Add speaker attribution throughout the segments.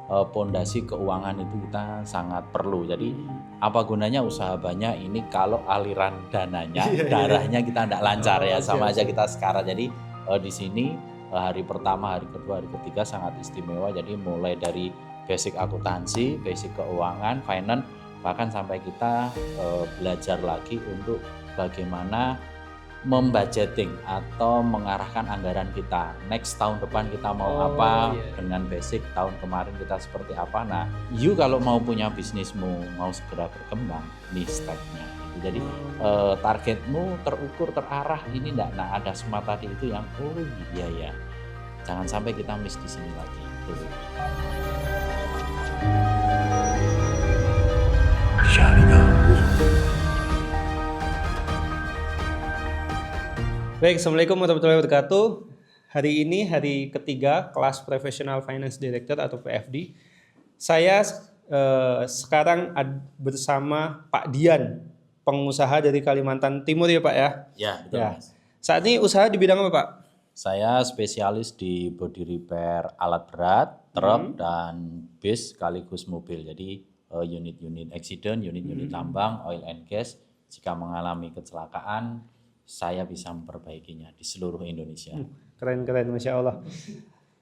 Speaker 1: Pondasi keuangan itu kita sangat perlu. Jadi apa gunanya usaha banyak ini kalau aliran dananya, darahnya kita tidak lancar ya, sama aja kita sekarang. Jadi di sini hari pertama, hari kedua, hari ketiga sangat istimewa. Jadi mulai dari basic akuntansi, basic keuangan, finance, bahkan sampai kita belajar lagi untuk bagaimana membudgeting atau mengarahkan anggaran kita. Next tahun depan kita mau apa, dengan basic tahun kemarin kita seperti apa. Nah, you kalau mau punya bisnismu, mau segera berkembang, ini stepnya. Jadi targetmu terukur, terarah, ini enggak. Nah, ada semua tadi itu yang iya ya. Jangan sampai kita miss di sini lagi.
Speaker 2: Baik, Assalamualaikum warahmatullahi wabarakatuh. Hari ini hari ketiga kelas Professional Finance Director atau PFD. Saya sekarang bersama Pak Dian, pengusaha dari Kalimantan Timur ya Pak ya?
Speaker 1: Ya, betul
Speaker 2: Ya.
Speaker 1: Mas.
Speaker 2: Saat ini usaha di bidang apa Pak?
Speaker 1: Saya spesialis di body repair alat berat, truk, dan bis sekaligus mobil. Jadi unit-unit accident, unit-unit tambang, oil and gas, jika mengalami kecelakaan, saya bisa memperbaikinya di seluruh Indonesia.
Speaker 2: Keren-keren, Masya Allah.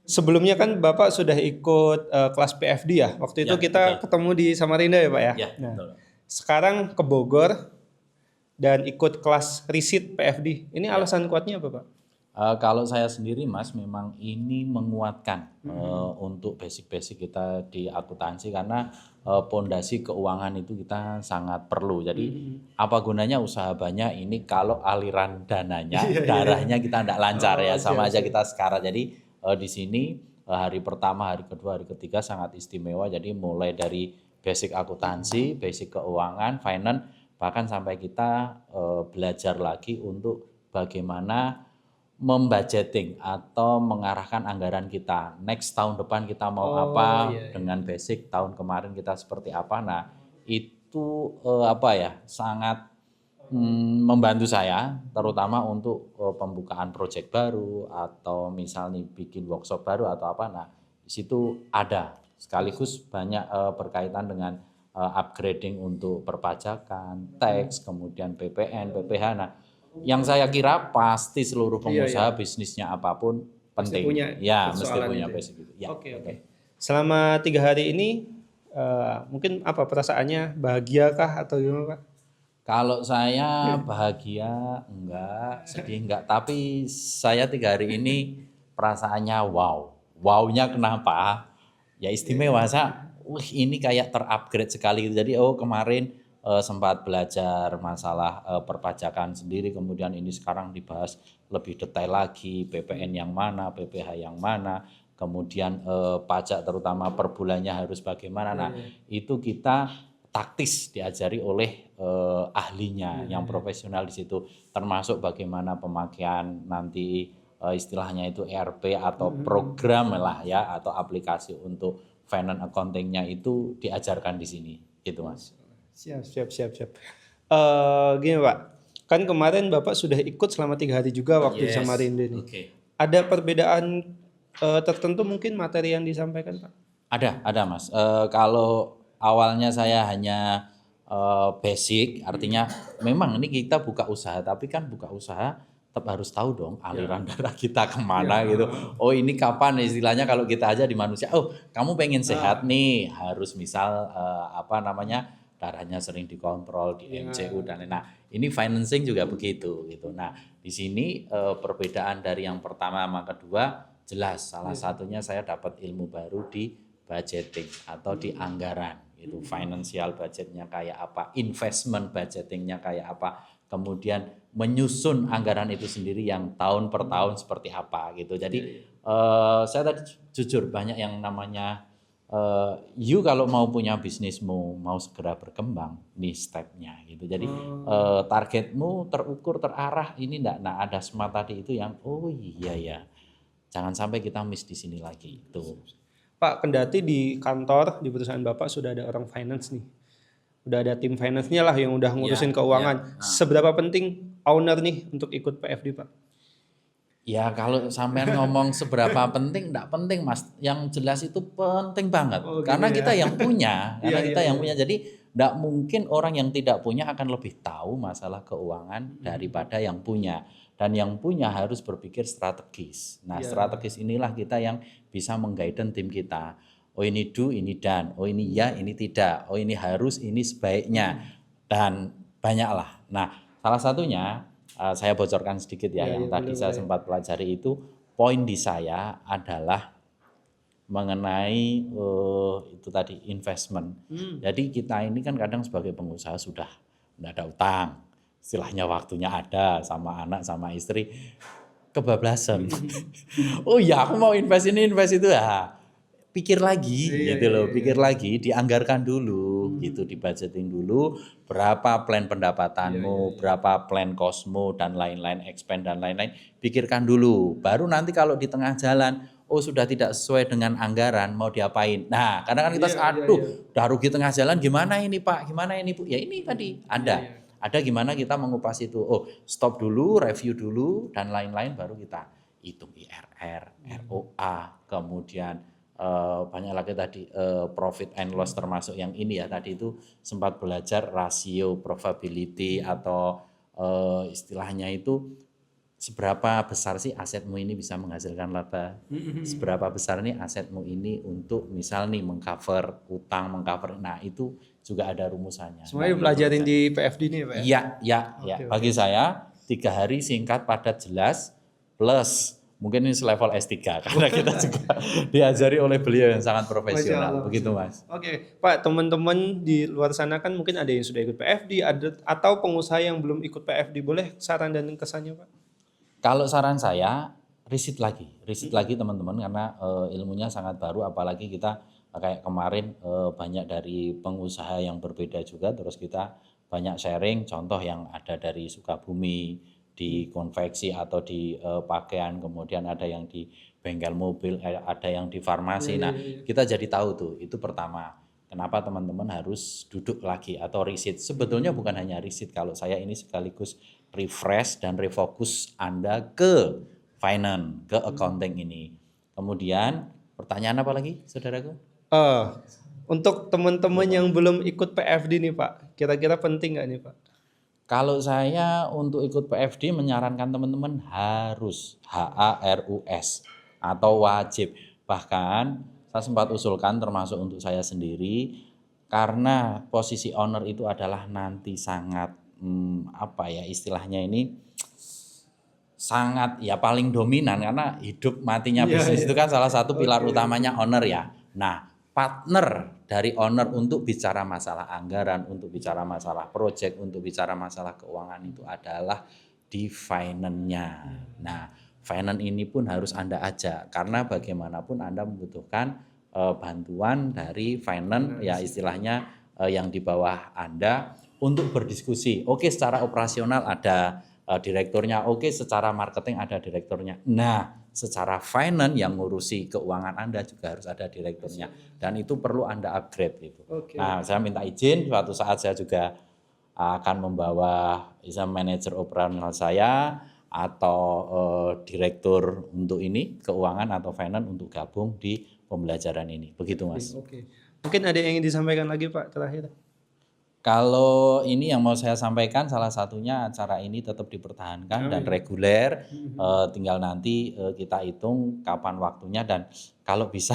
Speaker 2: Sebelumnya kan Bapak sudah ikut kelas PFD ya? Waktu itu kita ketemu di Samarinda ya Pak ya?
Speaker 1: Ya, betul.
Speaker 2: Sekarang ke Bogor dan ikut kelas riset PFD. Ini alasan kuatnya apa Pak?
Speaker 1: Kalau saya sendiri Mas, memang ini menguatkan untuk basic-basic kita di akuntansi, karena pondasi keuangan itu kita sangat perlu. Jadi apa gunanya usaha banyak ini kalau aliran dananya, darahnya kita tidak lancar ya, sama aja kita sekarang. Jadi di sini hari pertama, hari kedua, hari ketiga sangat istimewa. Jadi mulai dari basic akuntansi, basic keuangan, finance, bahkan sampai kita belajar lagi untuk bagaimana membudgeting atau mengarahkan anggaran kita. Next tahun depan kita mau apa, dengan basic tahun kemarin kita seperti apa. Nah, itu sangat membantu saya, terutama untuk pembukaan proyek baru atau misalnya bikin workshop baru atau apa. Nah, di situ ada sekaligus banyak berkaitan dengan upgrading untuk perpajakan, tax, kemudian PPN, PPh. Nah, yang saya kira pasti seluruh pengusaha bisnisnya apapun penting. Mesti punya basic itu. Ya.
Speaker 2: Oke. Selama 3 hari ini mungkin apa perasaannya, bahagia kah atau gimana Pak?
Speaker 1: Kalau saya bahagia enggak, sedih enggak, tapi saya 3 hari ini perasaannya wow. Wow-nya kenapa? Ya istimewa, ini kayak terupgrade sekali. Jadi kemarin sempat belajar masalah perpajakan sendiri, kemudian ini sekarang dibahas lebih detail lagi, PPN yang mana, PPh yang mana, kemudian pajak terutama per bulannya harus bagaimana. Nah, itu kita taktis diajari oleh ahlinya yang profesional di situ, termasuk bagaimana pemakaian nanti istilahnya itu ERP atau program lah ya, atau aplikasi untuk finance accounting-nya itu diajarkan di sini, gitu Mas.
Speaker 2: Siap. Gini Pak, kan kemarin Bapak sudah ikut selama 3 hari juga waktu di Samarinda ini. Ada perbedaan tertentu mungkin materi yang disampaikan Pak?
Speaker 1: Ada Mas. Kalau awalnya saya hanya basic, artinya memang ini kita buka usaha, tapi kan buka usaha tetap harus tahu dong aliran darah kita kemana gitu. Ini kapan istilahnya, kalau kita aja di manusia, kamu pengen sehat nih, harus misal darahnya sering dikontrol di MCU dan lain. Nah, ini financing juga begitu gitu. Nah, di sini perbedaan dari yang pertama sama kedua jelas. Salah satunya saya dapat ilmu baru di budgeting atau di anggaran. Itu financial budgetnya kayak apa, investment budgetingnya kayak apa, kemudian menyusun anggaran itu sendiri yang tahun per tahun seperti apa gitu. Jadi saya tadi jujur banyak yang namanya you kalau mau punya bisnismu, mau segera berkembang, ini stepnya gitu. Jadi targetmu terukur, terarah, ini enggak. Nah, ada semua tadi itu yang iya ya. Jangan sampai kita miss di sini lagi itu.
Speaker 2: Pak, kendati di kantor, di perusahaan Bapak sudah ada orang finance nih. Udah ada tim finance-nya lah yang udah ngurusin keuangan. Seberapa penting owner nih untuk ikut PFD Pak?
Speaker 1: Ya kalau sampean ngomong seberapa penting, enggak penting Mas. Yang jelas itu penting banget.
Speaker 2: Oh gitu
Speaker 1: Karena
Speaker 2: ya.
Speaker 1: kita yang punya,
Speaker 2: Iya
Speaker 1: karena
Speaker 2: iya
Speaker 1: kita yang
Speaker 2: iya.
Speaker 1: punya. Jadi enggak mungkin orang yang tidak punya akan lebih tahu masalah keuangan daripada yang punya. Dan yang punya harus berpikir strategis. Nah,
Speaker 2: Iya.
Speaker 1: strategis inilah kita yang bisa mengguide tim kita. Oh ini do, ini done. Oh ini ya, ini tidak. Oh ini harus, ini sebaiknya. Dan banyaklah. Nah, salah satunya saya bocorkan sedikit ya,
Speaker 2: Iya
Speaker 1: yang
Speaker 2: iya boleh
Speaker 1: tadi saya
Speaker 2: boleh.
Speaker 1: sempat pelajari itu poin di saya adalah mengenai itu tadi investment. Jadi kita ini kan kadang sebagai pengusaha sudah tidak ada utang, istilahnya waktunya ada sama anak sama istri kebablasan. Oh iya aku mau invest ini invest itu ya. Pikir lagi
Speaker 2: Iya
Speaker 1: gitu
Speaker 2: iya
Speaker 1: loh,
Speaker 2: iya iya.
Speaker 1: pikir lagi, dianggarkan dulu gitu, dibudgeting dulu berapa plan
Speaker 2: Iya iya
Speaker 1: pendapatanmu,
Speaker 2: iya.
Speaker 1: berapa plan costmu dan lain-lain, expand dan lain-lain, pikirkan dulu. Baru nanti kalau di tengah jalan, oh sudah tidak sesuai dengan anggaran, mau diapain. Nah, kadang kan kita
Speaker 2: Iya iya
Speaker 1: aduh,
Speaker 2: iya.
Speaker 1: udah rugi tengah jalan gimana ini Pak, gimana ini Bu? Ya ini tadi
Speaker 2: Iya iya.
Speaker 1: ada gimana kita mengupas itu. Oh, stop dulu, review dulu dan lain-lain baru kita hitung IRR, ROA, kemudian banyak lagi tadi profit and loss termasuk yang ini ya tadi itu sempat belajar rasio probability atau istilahnya itu seberapa besar sih asetmu ini bisa menghasilkan laba, seberapa besar nih asetmu ini untuk misal nih mengcover utang, mengcover, nah itu juga ada rumusannya. Nah
Speaker 2: Semuanya
Speaker 1: ini perlu
Speaker 2: dipelajarin
Speaker 1: saya.
Speaker 2: di PFD nih ya Pak ya?
Speaker 1: Iya, ya, ya.
Speaker 2: Oke oke.
Speaker 1: Bagi saya 3 hari singkat, padat, jelas, plus mungkin ini selevel S3 karena kita juga diajari oleh beliau yang sangat
Speaker 2: Masya
Speaker 1: profesional.
Speaker 2: Allah, Masya
Speaker 1: Begitu
Speaker 2: Allah.
Speaker 1: Mas.
Speaker 2: Oke, Pak, teman-teman di luar sana kan mungkin ada yang sudah ikut PFD, ada atau pengusaha yang belum ikut PFD, boleh saran dan kesannya, Pak?
Speaker 1: Kalau saran saya, riset lagi teman-teman karena ilmunya sangat baru, apalagi kita kayak kemarin banyak dari pengusaha yang berbeda juga, terus kita banyak sharing contoh yang ada dari Sukabumi, di konveksi atau di pakaian, kemudian ada yang di bengkel mobil, ada yang di
Speaker 2: Iya
Speaker 1: farmasi.
Speaker 2: iya
Speaker 1: Nah,
Speaker 2: iya. Iya.
Speaker 1: kita jadi tahu tuh, itu pertama. Kenapa teman-teman harus duduk lagi atau riset? Sebetulnya bukan hanya riset, kalau saya ini sekaligus refresh dan refocus Anda ke finance, ke accounting ini. Kemudian pertanyaan apa lagi, saudaraku?
Speaker 2: Eh, untuk teman-teman yang belum ikut PFD nih, Pak, kira-kira penting nggak nih, Pak?
Speaker 1: Kalau saya untuk ikut PFD menyarankan teman-teman harus HARUS atau wajib. Bahkan saya sempat usulkan termasuk untuk saya sendiri karena posisi owner itu adalah nanti sangat apa ya istilahnya ini sangat ya paling dominan karena hidup matinya
Speaker 2: Iya
Speaker 1: bisnis
Speaker 2: iya.
Speaker 1: itu kan salah satu pilar
Speaker 2: Oke oke.
Speaker 1: utamanya owner ya. Nah, partner dari owner untuk bicara masalah anggaran, untuk bicara masalah project, untuk bicara masalah keuangan itu adalah di finance-nya. Nah, finance ini pun harus Anda ajak karena bagaimanapun Anda membutuhkan bantuan dari finance ya istilahnya yang di bawah Anda untuk berdiskusi. Oke, secara operasional ada direkturnya, oke secara marketing ada direkturnya. Nah, secara finance yang ngurusi keuangan Anda juga harus ada direkturnya dan itu perlu Anda upgrade gitu.
Speaker 2: Oke
Speaker 1: Nah,
Speaker 2: oke.
Speaker 1: saya minta izin suatu saat saya juga akan membawa bisa manajer operasional saya atau direktur untuk ini keuangan atau finance untuk gabung di pembelajaran ini. Begitu,
Speaker 2: Oke
Speaker 1: Mas.
Speaker 2: oke. Mungkin ada yang ingin disampaikan lagi, Pak, terakhir.
Speaker 1: Kalau ini yang mau saya sampaikan salah satunya acara ini tetap dipertahankan dan
Speaker 2: Amin.
Speaker 1: reguler, tinggal nanti kita hitung kapan waktunya dan kalau bisa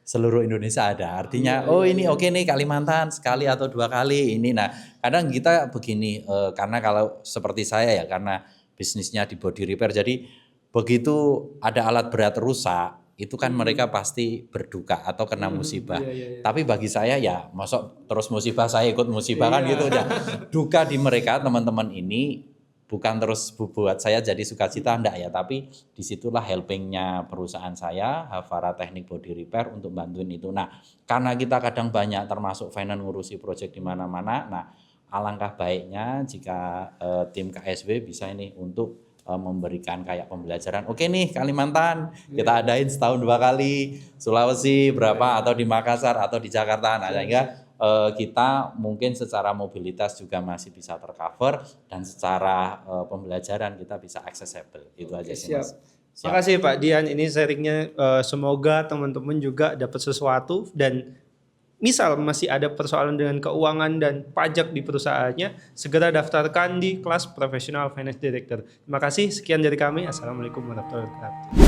Speaker 1: seluruh Indonesia ada.
Speaker 2: Iya
Speaker 1: Artinya, oh
Speaker 2: iya
Speaker 1: ini
Speaker 2: iya.
Speaker 1: oke nih Kalimantan sekali atau 2 kali ini. Nah, kadang kita begini, karena kalau seperti saya ya karena bisnisnya di body repair, jadi begitu ada alat berat rusak, itu kan mereka pasti berduka atau kena musibah.
Speaker 2: Iya iya iya.
Speaker 1: Tapi bagi saya ya, masuk terus musibah saya ikut musibah kan gitu
Speaker 2: Iya.
Speaker 1: ya. Duka di mereka teman-teman ini bukan terus buat saya jadi sukacita enggak ya, tapi disitulah helpingnya perusahaan saya, Havara Teknik Body Repair untuk bantuin itu. Nah, karena kita kadang banyak termasuk finance ngurusi project di mana-mana. Nah, alangkah baiknya jika tim KSW bisa ini untuk memberikan kayak pembelajaran. Oke nih Kalimantan kita adain setahun 2 kali, Sulawesi berapa atau di Makassar atau di Jakarta. Nah sehingga kita mungkin secara mobilitas juga masih bisa tercover dan secara pembelajaran kita bisa accessible. Itu aja
Speaker 2: Oke,
Speaker 1: sih
Speaker 2: siap.
Speaker 1: Mas.
Speaker 2: Makasih Pak Dian, ini sharingnya, semoga teman-teman juga dapat sesuatu, dan misal masih ada persoalan dengan keuangan dan pajak di perusahaannya, segera daftarkan di kelas Professional Finance Director. Terima kasih, sekian dari kami. Assalamualaikum warahmatullahi wabarakatuh.